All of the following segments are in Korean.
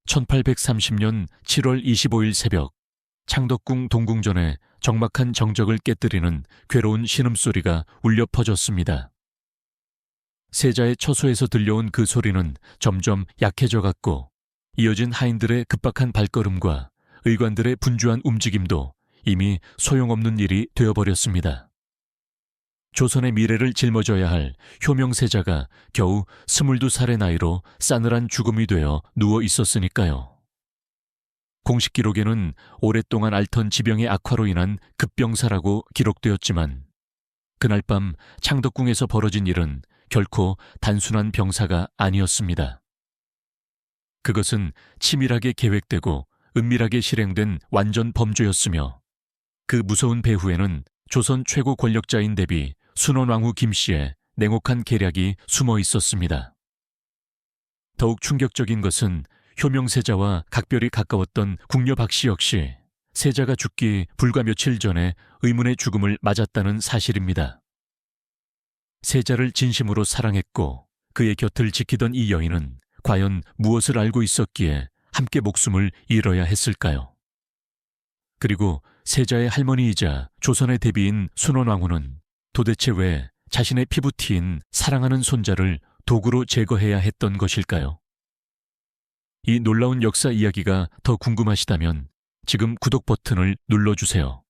1830년 7월 25일 새벽, 창덕궁 동궁전에 적막한 정적을 깨뜨리는 괴로운 신음소리가 울려 퍼졌습니다. 세자의 처소에서 들려온 그 소리는 점점 약해져 갔고, 이어진 하인들의 급박한 발걸음과 의관들의 분주한 움직임도 이미 소용없는 일이 되어버렸습니다. 조선의 미래를 짊어져야 할 효명세자가 겨우 22살의 나이로 싸늘한 죽음이 되어 누워 있었으니까요. 공식 기록에는 오랫동안 앓던 지병의 악화로 인한 급병사라고 기록되었지만, 그날 밤 창덕궁에서 벌어진 일은 결코 단순한 병사가 아니었습니다. 그것은 치밀하게 계획되고 은밀하게 실행된 완전 범죄였으며, 그 무서운 배후에는 조선 최고 권력자인 대비 순원왕후 김씨의 냉혹한 계략이 숨어 있었습니다. 더욱 충격적인 것은 효명세자와 각별히 가까웠던 궁녀 박씨 역시 세자가 죽기 불과 며칠 전에 의문의 죽음을 맞았다는 사실입니다. 세자를 진심으로 사랑했고 그의 곁을 지키던 이 여인은 과연 무엇을 알고 있었기에 함께 목숨을 잃어야 했을까요? 그리고 세자의 할머니이자 조선의 대비인 순원왕후는 도대체 왜 자신의 피부티인 사랑하는 손자를 도구로 제거해야 했던 것일까요? 이 놀라운 역사 이야기가 더 궁금하시다면 지금 구독 버튼을 눌러주세요.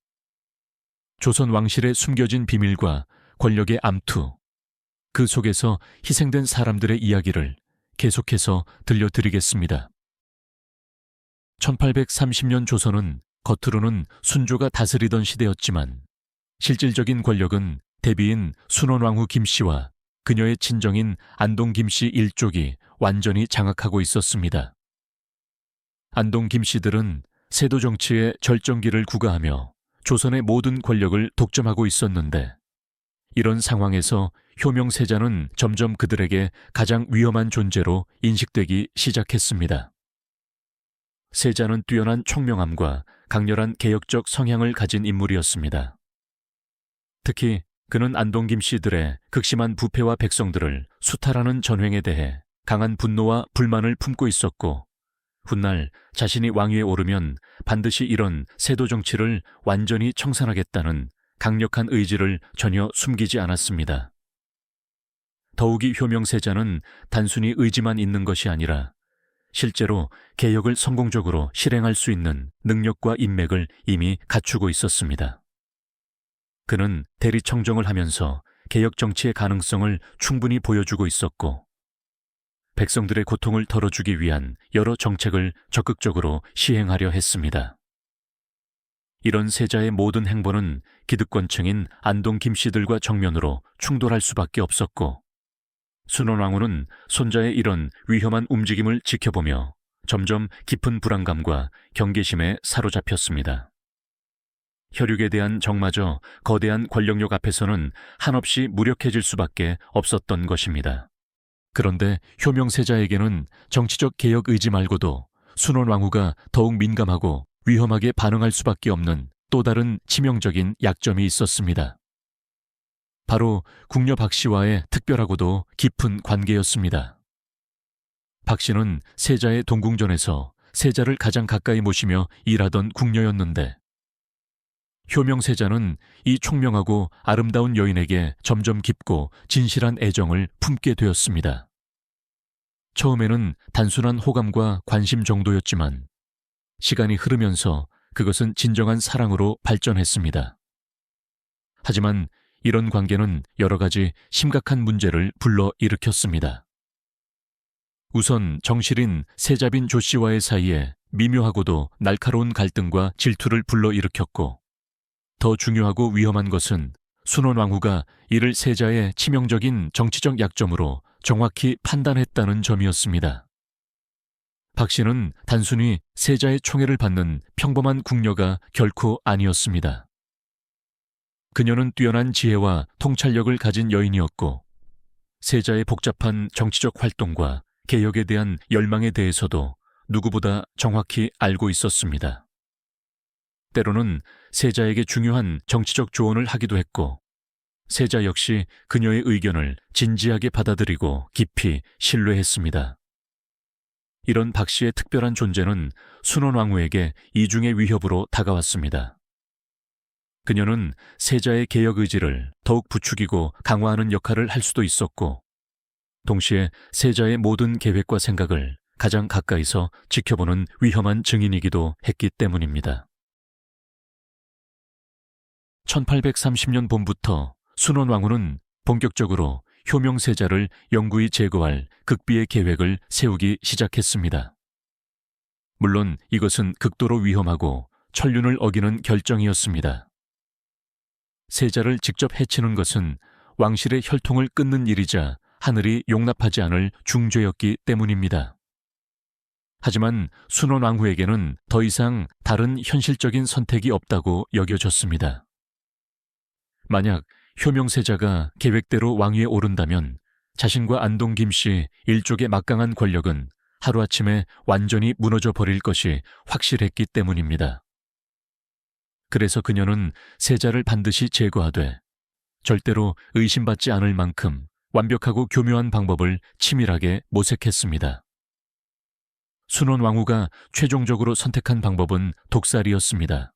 조선 왕실의 숨겨진 비밀과 권력의 암투, 그 속에서 희생된 사람들의 이야기를 계속해서 들려드리겠습니다. 1830년 조선은 겉으로는 순조가 다스리던 시대였지만, 실질적인 권력은 대비인 순원왕후 김씨와 그녀의 친정인 안동 김씨 일족이 완전히 장악하고 있었습니다. 안동 김씨들은 세도 정치의 절정기를 구가하며 조선의 모든 권력을 독점하고 있었는데, 이런 상황에서 효명세자는 점점 그들에게 가장 위험한 존재로 인식되기 시작했습니다. 세자는 뛰어난 총명함과 강렬한 개혁적 성향을 가진 인물이었습니다. 특히 그는 안동 김씨들의 극심한 부패와 백성들을 수탈하는 전횡에 대해 강한 분노와 불만을 품고 있었고, 훗날 자신이 왕위에 오르면 반드시 이런 세도 정치를 완전히 청산하겠다는 강력한 의지를 전혀 숨기지 않았습니다. 더욱이 효명세자는 단순히 의지만 있는 것이 아니라 실제로 개혁을 성공적으로 실행할 수 있는 능력과 인맥을 이미 갖추고 있었습니다. 그는 대리청정을 하면서 개혁 정치의 가능성을 충분히 보여주고 있었고, 백성들의 고통을 덜어주기 위한 여러 정책을 적극적으로 시행하려 했습니다. 이런 세자의 모든 행보는 기득권층인 안동 김씨들과 정면으로 충돌할 수밖에 없었고, 순원왕후는 손자의 이런 위험한 움직임을 지켜보며 점점 깊은 불안감과 경계심에 사로잡혔습니다. 혈육에 대한 정마저 거대한 권력력 앞에서는 한없이 무력해질 수밖에 없었던 것입니다. 그런데 효명세자에게는 정치적 개혁 의지 말고도 순원왕후가 더욱 민감하고 위험하게 반응할 수밖에 없는 또 다른 치명적인 약점이 있었습니다. 바로 궁녀 박씨와의 특별하고도 깊은 관계였습니다. 박씨는 세자의 동궁전에서 세자를 가장 가까이 모시며 일하던 궁녀였는데, 효명세자는 이 총명하고 아름다운 여인에게 점점 깊고 진실한 애정을 품게 되었습니다. 처음에는 단순한 호감과 관심 정도였지만, 시간이 흐르면서 그것은 진정한 사랑으로 발전했습니다. 하지만 이런 관계는 여러 가지 심각한 문제를 불러일으켰습니다. 우선 정실인 세자빈 조씨와의 사이에 미묘하고도 날카로운 갈등과 질투를 불러일으켰고, 더 중요하고 위험한 것은 순원왕후가 이를 세자의 치명적인 정치적 약점으로 정확히 판단했다는 점이었습니다. 박씨는 단순히 세자의 총애를 받는 평범한 궁녀가 결코 아니었습니다. 그녀는 뛰어난 지혜와 통찰력을 가진 여인이었고, 세자의 복잡한 정치적 활동과 개혁에 대한 열망에 대해서도 누구보다 정확히 알고 있었습니다. 때로는 세자에게 중요한 정치적 조언을 하기도 했고, 세자 역시 그녀의 의견을 진지하게 받아들이고 깊이 신뢰했습니다. 이런 박 씨의 특별한 존재는 순원왕후에게 이중의 위협으로 다가왔습니다. 그녀는 세자의 개혁 의지를 더욱 부추기고 강화하는 역할을 할 수도 있었고, 동시에 세자의 모든 계획과 생각을 가장 가까이서 지켜보는 위험한 증인이기도 했기 때문입니다. 1830년 봄부터 순원왕후는 본격적으로 효명세자를 영구히 제거할 극비의 계획을 세우기 시작했습니다. 물론 이것은 극도로 위험하고 천륜을 어기는 결정이었습니다. 세자를 직접 해치는 것은 왕실의 혈통을 끊는 일이자 하늘이 용납하지 않을 중죄였기 때문입니다. 하지만 순원왕후에게는 더 이상 다른 현실적인 선택이 없다고 여겨졌습니다. 만약 효명세자가 계획대로 왕위에 오른다면 자신과 안동 김씨 일족의 막강한 권력은 하루아침에 완전히 무너져 버릴 것이 확실했기 때문입니다. 그래서 그녀는 세자를 반드시 제거하되 절대로 의심받지 않을 만큼 완벽하고 교묘한 방법을 치밀하게 모색했습니다. 순원왕후가 최종적으로 선택한 방법은 독살이었습니다.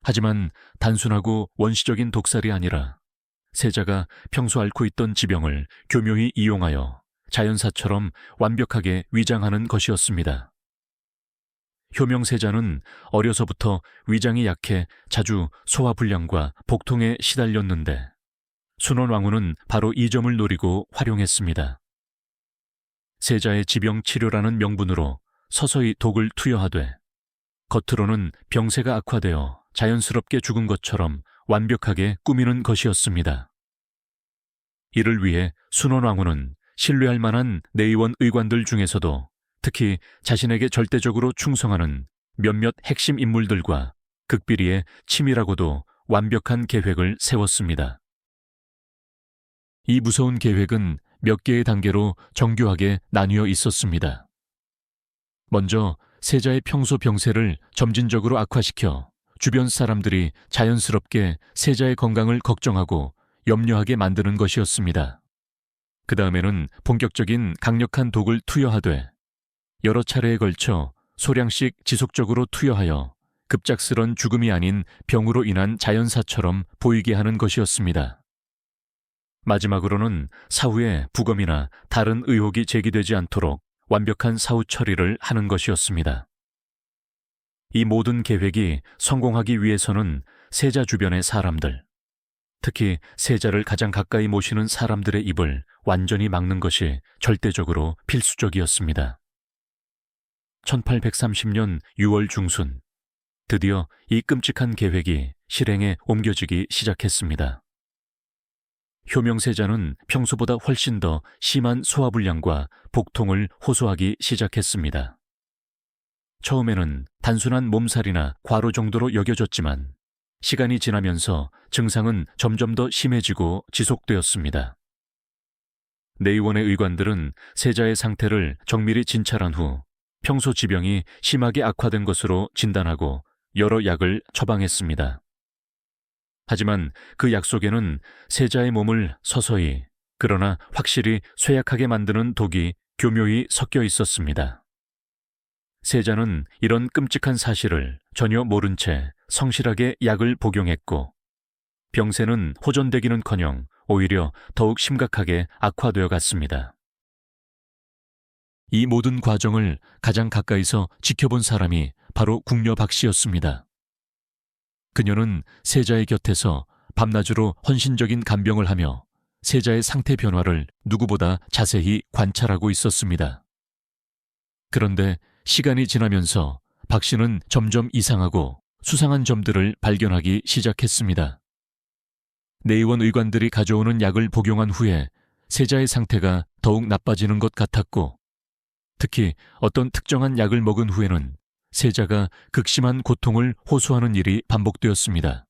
하지만 단순하고 원시적인 독살이 아니라 세자가 평소 앓고 있던 지병을 교묘히 이용하여 자연사처럼 완벽하게 위장하는 것이었습니다. 효명세자는 어려서부터 위장이 약해 자주 소화불량과 복통에 시달렸는데 순원왕후는 바로 이 점을 노리고 활용했습니다. 세자의 지병 치료라는 명분으로 서서히 독을 투여하되 겉으로는 병세가 악화되어 자연스럽게 죽은 것처럼 완벽하게 꾸미는 것이었습니다. 이를 위해 순원왕후는 신뢰할 만한 내의원 의관들 중에서도 특히 자신에게 절대적으로 충성하는 몇몇 핵심 인물들과 극비리에 치밀하고도 완벽한 계획을 세웠습니다. 이 무서운 계획은 몇 개의 단계로 정교하게 나뉘어 있었습니다. 먼저 세자의 평소 병세를 점진적으로 악화시켜 주변 사람들이 자연스럽게 세자의 건강을 걱정하고 염려하게 만드는 것이었습니다. 그 다음에는 본격적인 강력한 독을 투여하되 여러 차례에 걸쳐 소량씩 지속적으로 투여하여 급작스런 죽음이 아닌 병으로 인한 자연사처럼 보이게 하는 것이었습니다. 마지막으로는 사후에 부검이나 다른 의혹이 제기되지 않도록 완벽한 사후 처리를 하는 것이었습니다. 이 모든 계획이 성공하기 위해서는 세자 주변의 사람들, 특히 세자를 가장 가까이 모시는 사람들의 입을 완전히 막는 것이 절대적으로 필수적이었습니다. 1830년 6월 중순, 드디어 이 끔찍한 계획이 실행에 옮겨지기 시작했습니다. 효명세자는 평소보다 훨씬 더 심한 소화불량과 복통을 호소하기 시작했습니다. 처음에는 단순한 몸살이나 과로 정도로 여겨졌지만 시간이 지나면서 증상은 점점 더 심해지고 지속되었습니다. 내의원의 의관들은 세자의 상태를 정밀히 진찰한 후 평소 지병이 심하게 악화된 것으로 진단하고 여러 약을 처방했습니다. 하지만 그 약 속에는 세자의 몸을 서서히 그러나 확실히 쇠약하게 만드는 독이 교묘히 섞여 있었습니다. 세자는 이런 끔찍한 사실을 전혀 모른 채 성실하게 약을 복용했고 병세는 호전되기는커녕 오히려 더욱 심각하게 악화되어 갔습니다. 이 모든 과정을 가장 가까이서 지켜본 사람이 바로 궁녀 박 씨였습니다. 그녀는 세자의 곁에서 밤낮으로 헌신적인 간병을 하며 세자의 상태 변화를 누구보다 자세히 관찰하고 있었습니다. 그런데 시간이 지나면서 박 씨는 점점 이상하고 수상한 점들을 발견하기 시작했습니다. 내의원 의관들이 가져오는 약을 복용한 후에 세자의 상태가 더욱 나빠지는 것 같았고, 특히 어떤 특정한 약을 먹은 후에는 세자가 극심한 고통을 호소하는 일이 반복되었습니다.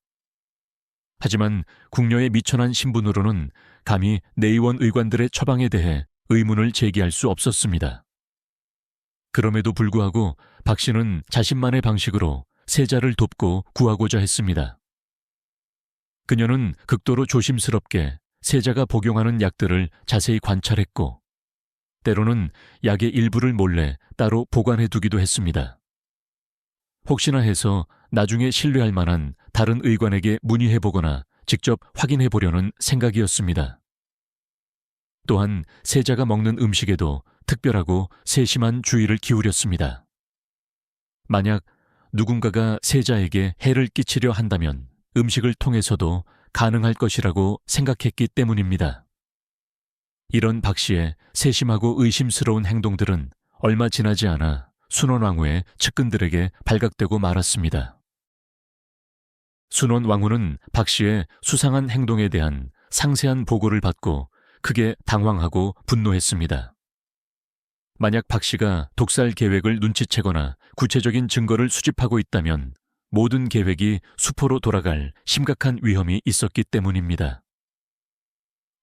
하지만 궁녀의 미천한 신분으로는 감히 내의원 의관들의 처방에 대해 의문을 제기할 수 없었습니다. 그럼에도 불구하고 박 씨는 자신만의 방식으로 세자를 돕고 구하고자 했습니다. 그녀는 극도로 조심스럽게 세자가 복용하는 약들을 자세히 관찰했고 때로는 약의 일부를 몰래 따로 보관해 두기도 했습니다. 혹시나 해서 나중에 신뢰할 만한 다른 의관에게 문의해 보거나 직접 확인해 보려는 생각이었습니다. 또한 세자가 먹는 음식에도 특별하고 세심한 주의를 기울였습니다. 만약 누군가가 세자에게 해를 끼치려 한다면 음식을 통해서도 가능할 것이라고 생각했기 때문입니다. 이런 박 씨의 세심하고 의심스러운 행동들은 얼마 지나지 않아 순원왕후의 측근들에게 발각되고 말았습니다. 순원왕후는 박 씨의 수상한 행동에 대한 상세한 보고를 받고 크게 당황하고 분노했습니다. 만약 박 씨가 독살 계획을 눈치채거나 구체적인 증거를 수집하고 있다면 모든 계획이 수포로 돌아갈 심각한 위험이 있었기 때문입니다.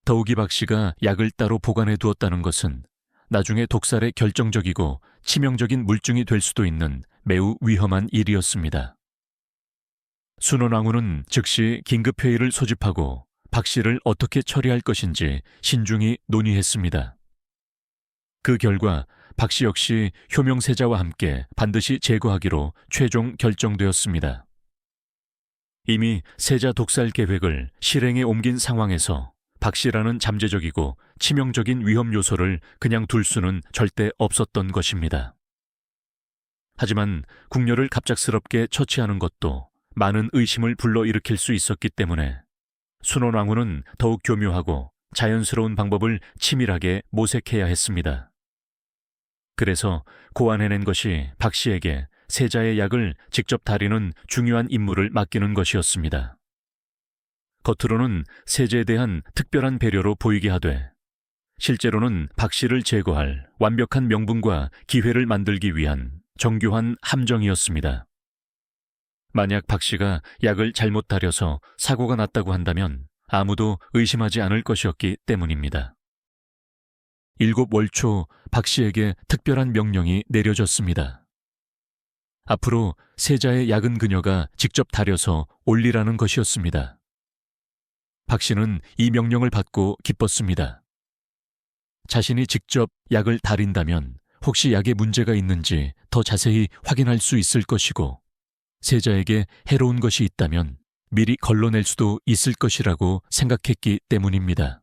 더욱이 박 씨가 약을 따로 보관해 두었다는 것은 나중에 독살에 결정적이고 치명적인 물증이 될 수도 있는 매우 위험한 일이었습니다. 순원왕후는 즉시 긴급회의를 소집하고 박 씨를 어떻게 처리할 것인지 신중히 논의했습니다. 그 결과 박 씨 역시 효명세자와 함께 반드시 제거하기로 최종 결정되었습니다. 이미 세자 독살 계획을 실행에 옮긴 상황에서 박 씨라는 잠재적이고 치명적인 위험 요소를 그냥 둘 수는 절대 없었던 것입니다. 하지만 궁녀를 갑작스럽게 처치하는 것도 많은 의심을 불러일으킬 수 있었기 때문에 순원왕후는 더욱 교묘하고 자연스러운 방법을 치밀하게 모색해야 했습니다. 그래서 고안해낸 것이 박 씨에게 세자의 약을 직접 다리는 중요한 임무를 맡기는 것이었습니다. 겉으로는 세자에 대한 특별한 배려로 보이게 하되 실제로는 박 씨를 제거할 완벽한 명분과 기회를 만들기 위한 정교한 함정이었습니다. 만약 박 씨가 약을 잘못 다려서 사고가 났다고 한다면 아무도 의심하지 않을 것이었기 때문입니다. 7월 초 박 씨에게 특별한 명령이 내려졌습니다. 앞으로 세자의 약은 그녀가 직접 다려서 올리라는 것이었습니다. 박 씨는 이 명령을 받고 기뻤습니다. 자신이 직접 약을 다린다면 혹시 약에 문제가 있는지 더 자세히 확인할 수 있을 것이고 세자에게 해로운 것이 있다면 미리 걸러낼 수도 있을 것이라고 생각했기 때문입니다.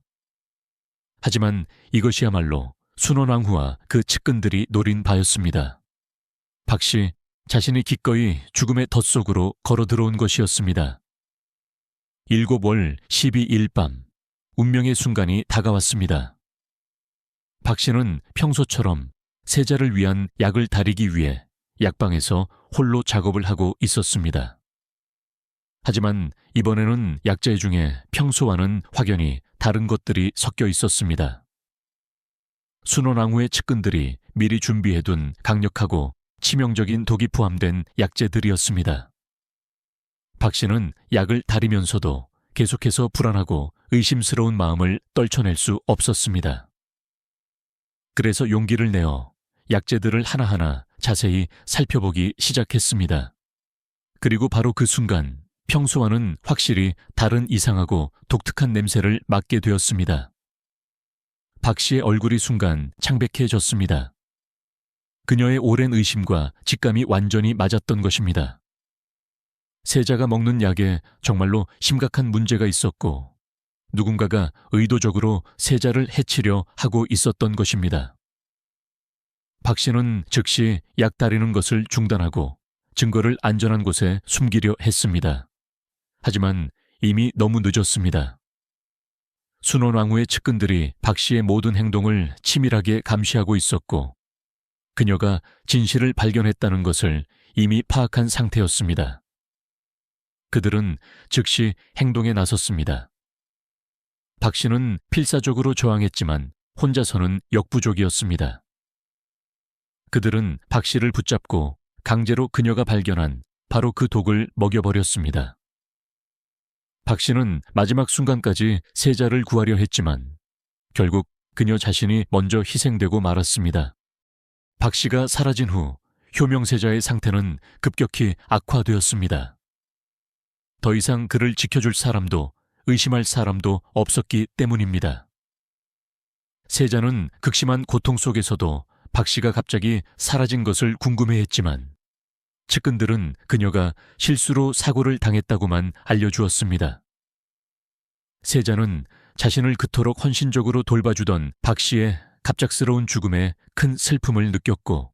하지만 이것이야말로 순원왕후와 그 측근들이 노린 바였습니다. 박 씨 자신이 기꺼이 죽음의 덫속으로 걸어 들어온 것이었습니다. 7월 12일 밤 운명의 순간이 다가왔습니다. 박 씨는 평소처럼 세자를 위한 약을 다리기 위해 약방에서 홀로 작업을 하고 있었습니다. 하지만 이번에는 약재 중에 평소와는 확연히 다른 것들이 섞여 있었습니다. 순원왕후의 측근들이 미리 준비해둔 강력하고 치명적인 독이 포함된 약재들이었습니다. 박 씨는 약을 다리면서도 계속해서 불안하고 의심스러운 마음을 떨쳐낼 수 없었습니다. 그래서 용기를 내어 약재들을 하나하나 자세히 살펴보기 시작했습니다. 그리고 바로 그 순간 평소와는 확실히 다른 이상하고 독특한 냄새를 맡게 되었습니다. 박 씨의 얼굴이 순간 창백해졌습니다. 그녀의 오랜 의심과 직감이 완전히 맞았던 것입니다. 세자가 먹는 약에 정말로 심각한 문제가 있었고 누군가가 의도적으로 세자를 해치려 하고 있었던 것입니다. 박 씨는 즉시 약 다리는 것을 중단하고 증거를 안전한 곳에 숨기려 했습니다. 하지만 이미 너무 늦었습니다. 순원왕후의 측근들이 박 씨의 모든 행동을 치밀하게 감시하고 있었고 그녀가 진실을 발견했다는 것을 이미 파악한 상태였습니다. 그들은 즉시 행동에 나섰습니다. 박 씨는 필사적으로 저항했지만 혼자서는 역부족이었습니다. 그들은 박 씨를 붙잡고 강제로 그녀가 발견한 바로 그 독을 먹여버렸습니다. 박 씨는 마지막 순간까지 세자를 구하려 했지만 결국 그녀 자신이 먼저 희생되고 말았습니다. 박 씨가 사라진 후 효명세자의 상태는 급격히 악화되었습니다. 더 이상 그를 지켜줄 사람도 의심할 사람도 없었기 때문입니다. 세자는 극심한 고통 속에서도 박 씨가 갑자기 사라진 것을 궁금해했지만 측근들은 그녀가 실수로 사고를 당했다고만 알려주었습니다. 세자는 자신을 그토록 헌신적으로 돌봐주던 박 씨의 갑작스러운 죽음에 큰 슬픔을 느꼈고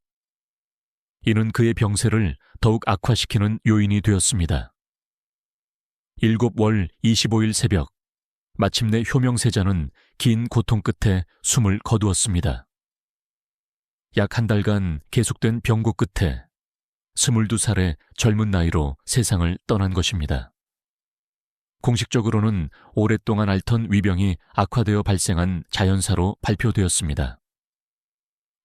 이는 그의 병세를 더욱 악화시키는 요인이 되었습니다. 7월 25일 새벽, 마침내 효명세자는 긴 고통 끝에 숨을 거두었습니다. 약 한 달간 계속된 병고 끝에 22살의 젊은 나이로 세상을 떠난 것입니다. 공식적으로는 오랫동안 앓던 위병이 악화되어 발생한 자연사로 발표되었습니다.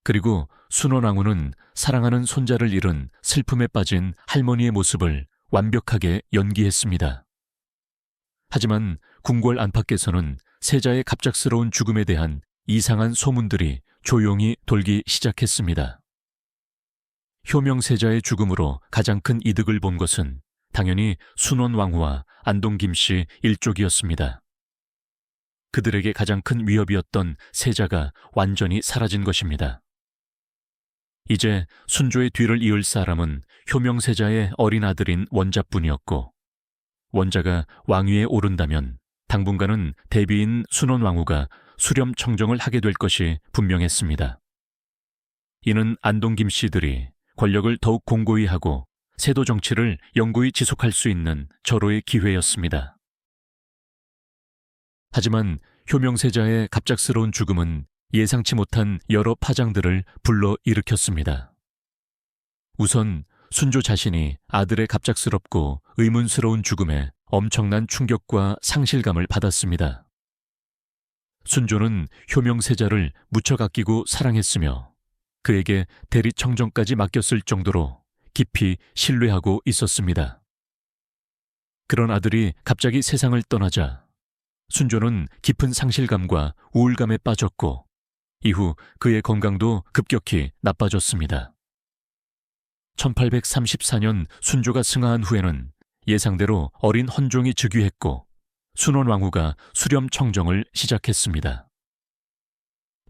그리고 순원왕후는 사랑하는 손자를 잃은 슬픔에 빠진 할머니의 모습을 완벽하게 연기했습니다. 하지만 궁궐 안팎에서는 세자의 갑작스러운 죽음에 대한 이상한 소문들이 조용히 돌기 시작했습니다. 효명세자의 죽음으로 가장 큰 이득을 본 것은 당연히 순원왕후와 안동김씨 일족이었습니다. 그들에게 가장 큰 위협이었던 세자가 완전히 사라진 것입니다. 이제 순조의 뒤를 이을 사람은 효명세자의 어린 아들인 원자뿐이었고 원자가 왕위에 오른다면 당분간은 대비인 순원왕후가 수렴청정을 하게 될 것이 분명했습니다. 이는 안동김 씨들이 권력을 더욱 공고히 하고 세도 정치를 영구히 지속할 수 있는 절호의 기회였습니다. 하지만 효명세자의 갑작스러운 죽음은 예상치 못한 여러 파장들을 불러일으켰습니다. 우선 순조 자신이 아들의 갑작스럽고 의문스러운 죽음에 엄청난 충격과 상실감을 받았습니다. 순조는 효명세자를 무척 아끼고 사랑했으며 그에게 대리청정까지 맡겼을 정도로 깊이 신뢰하고 있었습니다. 그런 아들이 갑자기 세상을 떠나자 순조는 깊은 상실감과 우울감에 빠졌고 이후 그의 건강도 급격히 나빠졌습니다. 1834년 순조가 승하한 후에는 예상대로 어린 헌종이 즉위했고 순원왕후가 수렴청정을 시작했습니다.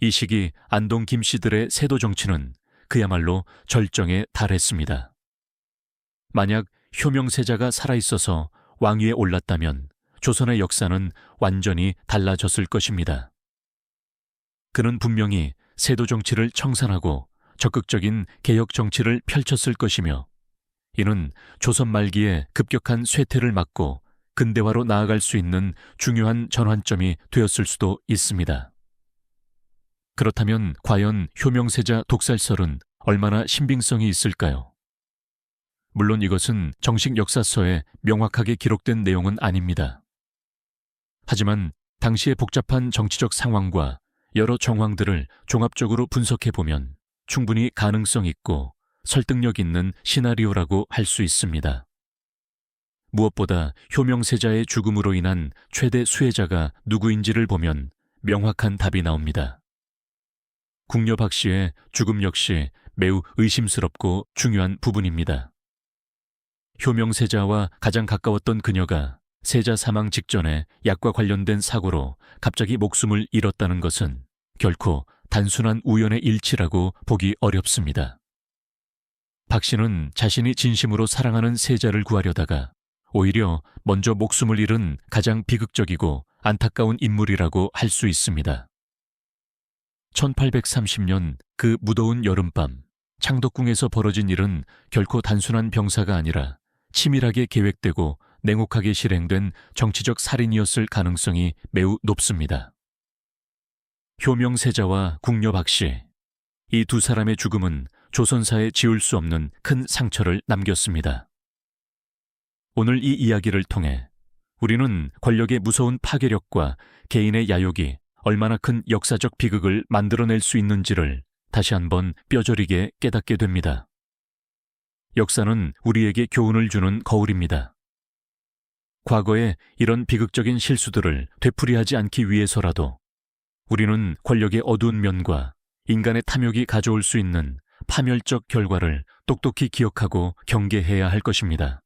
이 시기 안동 김씨들의 세도 정치는 그야말로 절정에 달했습니다. 만약 효명세자가 살아있어서 왕위에 올랐다면 조선의 역사는 완전히 달라졌을 것입니다. 그는 분명히 세도 정치를 청산하고 적극적인 개혁 정치를 펼쳤을 것이며 이는 조선 말기에 급격한 쇠퇴를 막고 근대화로 나아갈 수 있는 중요한 전환점이 되었을 수도 있습니다. 그렇다면 과연 효명세자 독살설은 얼마나 신빙성이 있을까요? 물론 이것은 정식 역사서에 명확하게 기록된 내용은 아닙니다. 하지만 당시의 복잡한 정치적 상황과 여러 정황들을 종합적으로 분석해보면 충분히 가능성 있고 설득력 있는 시나리오라고 할 수 있습니다. 무엇보다 효명세자의 죽음으로 인한 최대 수혜자가 누구인지를 보면 명확한 답이 나옵니다. 궁녀 박 씨의 죽음 역시 매우 의심스럽고 중요한 부분입니다. 효명세자와 가장 가까웠던 그녀가 세자 사망 직전에 약과 관련된 사고로 갑자기 목숨을 잃었다는 것은 결코 단순한 우연의 일치라고 보기 어렵습니다. 박 씨는 자신이 진심으로 사랑하는 세자를 구하려다가 오히려 먼저 목숨을 잃은 가장 비극적이고 안타까운 인물이라고 할 수 있습니다. 1830년 그 무더운 여름밤, 창덕궁에서 벌어진 일은 결코 단순한 병사가 아니라 치밀하게 계획되고 냉혹하게 실행된 정치적 살인이었을 가능성이 매우 높습니다. 효명세자와 궁녀 박 씨, 이 두 사람의 죽음은 조선사에 지울 수 없는 큰 상처를 남겼습니다. 오늘 이 이야기를 통해 우리는 권력의 무서운 파괴력과 개인의 야욕이 얼마나 큰 역사적 비극을 만들어낼 수 있는지를 다시 한번 뼈저리게 깨닫게 됩니다. 역사는 우리에게 교훈을 주는 거울입니다. 과거에 이런 비극적인 실수들을 되풀이하지 않기 위해서라도 우리는 권력의 어두운 면과 인간의 탐욕이 가져올 수 있는 파멸적 결과를 똑똑히 기억하고 경계해야 할 것입니다.